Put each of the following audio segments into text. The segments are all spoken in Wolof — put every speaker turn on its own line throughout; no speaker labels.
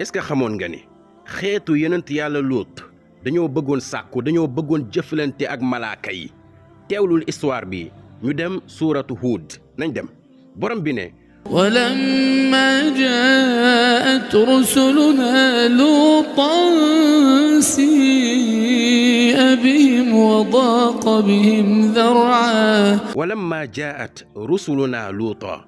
est-ce que xamoon nga ni xeetu yonent yàlla Luut dañoo bëggoon sàkku dañoo bëggoon jëflante ak malaaka yi teewlul histoire bi ñu dem suuratu Huud nañ dem borom bi ne
ولما جاءت رسلنا لوطا سيء بهم وضاق بهم ذرعا
ولما جاءت رسلنا لوطا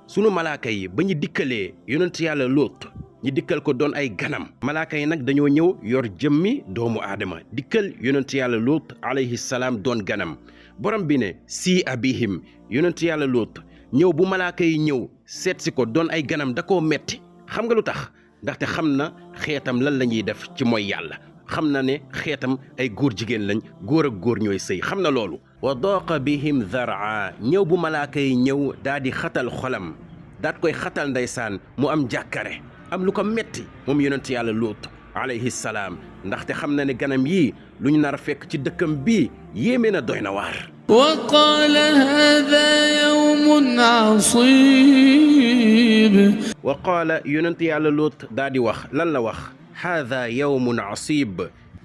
sunu malaaka yi ba ñu dikkalee yonent yàlla Luut ñi dikkal ko doon ay ganam malaaka yi nag dañoo ñëw yor jëmmi doomu aadama dikkal yonent yàlla Luut alayhi salaam doon ganam borom bi ne sii abihim yonent yàlla Luut ñëw bu malaaka yi ñëw seet si ko doon ay ganam da koo metti xam nga lu tax ndaxte xam na xeetam lan la ñuy def ci mooy yàlla xam na ne xeetam ay góor jigéen lañ góor ak góor ñooy sëy xam na loolu wa daaqa bihim dharaa ñëw bu malaaka yi ñëw daa di xatal xolam daat koy xatal ndeysaan mu am jàkkare am lu ko metti moom yonent yàlla Luut alayhi salaam ndaxte xam na ne ganam yii lu ñu nar a fekk ci dëkkam bii yéeme na doy na waar
وقال هذا يوم عصيب
wa qaala yonent yàlla Luut daa di wax lan la wax haada yawmun asib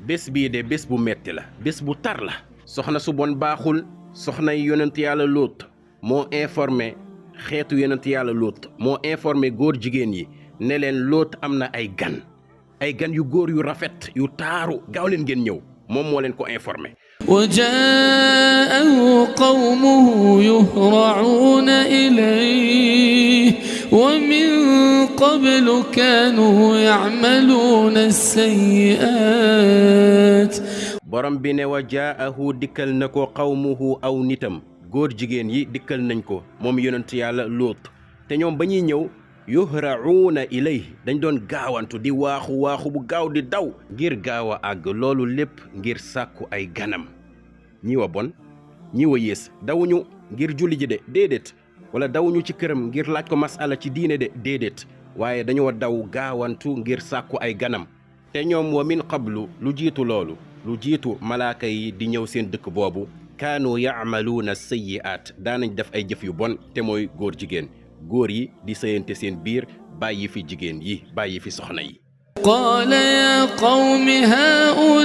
bés bii de bés bu metti la bés bu tar la soxna su bon baaxul soxna yi yonent yàlla Luut moo informé xeetu yonent yàlla Luut moo informé góor jigéen yi ne leen Luut am na ay gan yu góor yu rafet yu taaru gaaw leen ngeen ñëw moom moo leen ko informé
وجاءه قومه يهرعون إليه ومن قبل كانوا يعملون السيئات
borom bi ne wa jaahu dikkal na ko qawmuhu aw nitam góor jigéen yi dikkal nañ ko moom yonent yàlla Luut te ñoom ba ñuy ñëw yuhra'uuna ilay dañ doon gaawantu di waaxu bu gaaw di daw ngir gaaw a àgg loolu lépp ngir sàkku ay ganam ñi wa bon ñi wa yées dawuñu ngir julli ji de déedéet wala dawuñu ci këram ngir laaj ko masala ci diine de déedéet waaye dañoo daw gaawantu ngir sàkku ay ganam te ñoom wa min qablu lu jiitu loolu lu jiitu malaaka yi di ñëw seen dëkk boobu kaanu yaamaluuna sayyi'aat daanañ def ay jëf yu bon te mooy góor jigéen góor yi di sëyante seen biir bàyyi fi jigéen yi bàyyi fi soxna yi
قال يا قوم هؤلاء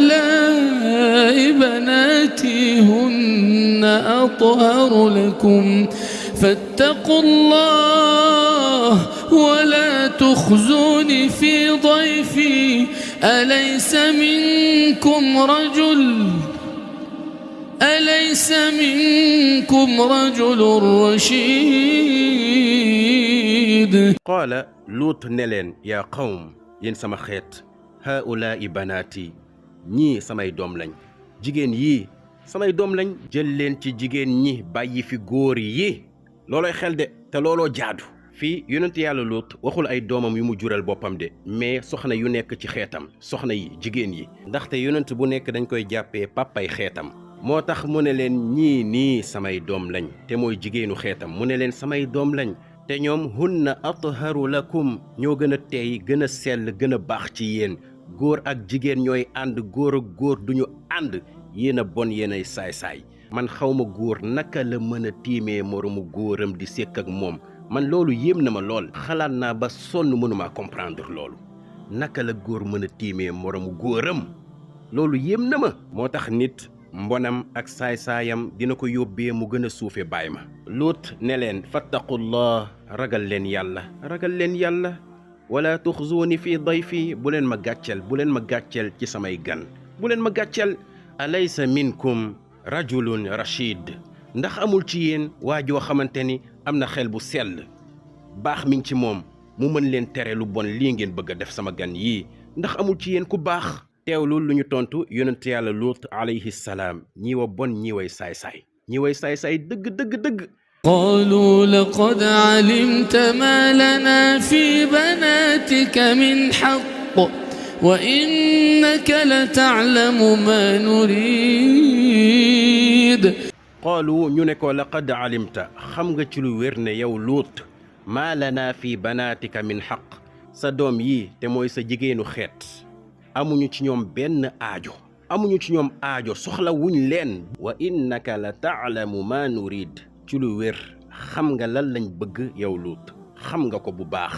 بناتي هن أطهر لكم فاتقوا الله ولا تخزوني في ضيفي أليس منكم رجل رشيد
qaala Luut ne leen yaa qawm yéen sama xeet haulaa'i banaati ñii samay doom lañ jigéen yii samay doom lañ jël leen ci jigéen ñi bàyyi fi góor yi looloy xel de te looloo jaadu fii yonent yàlla Luut waxul ay doomam yu mu jural boppam de mais soxna yu nekk ci xeetam soxna yi jigéen yi ndaxte yonent bu nekk dañ koy jàppee pàppay xeetam moo tax mu ne leen ñii nii samay doom lañ te mooy jigéenu xeetam mu ne leen samay doom lañ te ñoom hunna atharu lakum ñoo gën a teey gën a sell gën a baax ci yéen góor ak jigéen ñooy ànd góor ak góor duñu ànd yéen a bon yéen ay saay-saay man xawma góor naka la mën a tiimee moromu góoram di sekk ak moom man loolu yéem na ma lool xalaat naa ba sonn mënumaa comprendre loolu naka la góor mën a tiimee moromu góoram loolu yéem na ma moo tax nit mbonam ak saay-saayam dina ko yóbbee mu gën a suufe baay ma Luut ne leen fattaqullah ragal leen yàlla wala tuxzuuni fi dayfi bu leen ma gàcceel ci samay gan bu leen ma gàcceel alaysa minkum rajulun rashid ndax amul ci yéen waa joo xamante ni am na xel bu sell baax mi ngi ci moom mu mën leen tere lu bon lii ngeen bëgg a def sama gan yii ndax amul ci yéen ku baax teewlu lu ñu tontu yonent yàlla Luut alayhi salaam ñi wa bon ñi way saay-saay dëgg
قالوا لقد علمت ما لنا في بناتك من حق وإنك لتعلم ما نريد
qaalu ñu ne ko laqad alimta xam nga ci lu wér ne yow Luut maa lanaa fi banaatika min xaq sa doom yi te mooy sa jigéenu xeet amuñu ci ñoom benn aajo soxla wuñ leen wa innaka la taalamu ma nurid ci lu wér xam nga lan lañ bëgg yow Luut xam nga ko bu baax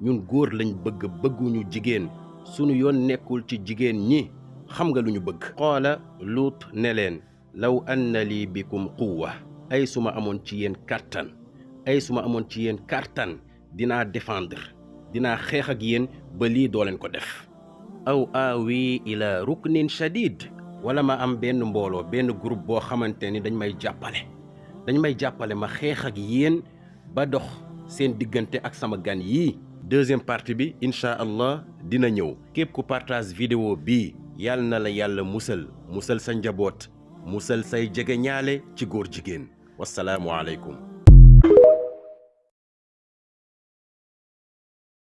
ñun góor lañ bëgg bëgguñu jigéen sunu yoon nekkul ci jigéen ñi xam nga lu ñu bëgg qaala Luut ne leen law anna lii bikum quwwa ay suma amoon ci yéen kàttan dinaa défendre dinaa xeex ak yéen ba lii doo leen ko def aw aawi ila ruknin shadid wala ma am benn mbooloo benn groupe boo xamante ni dañ may jàppale ma xeex ak yéen ba dox seen diggante ak sama gan yii deuxième partie bi incha allah dina ñëw képp ku partage vidéo bii yàlla na la yàlla musal sa njaboot musal say jege ñaale ci góor jigéen wasalaamu aleykum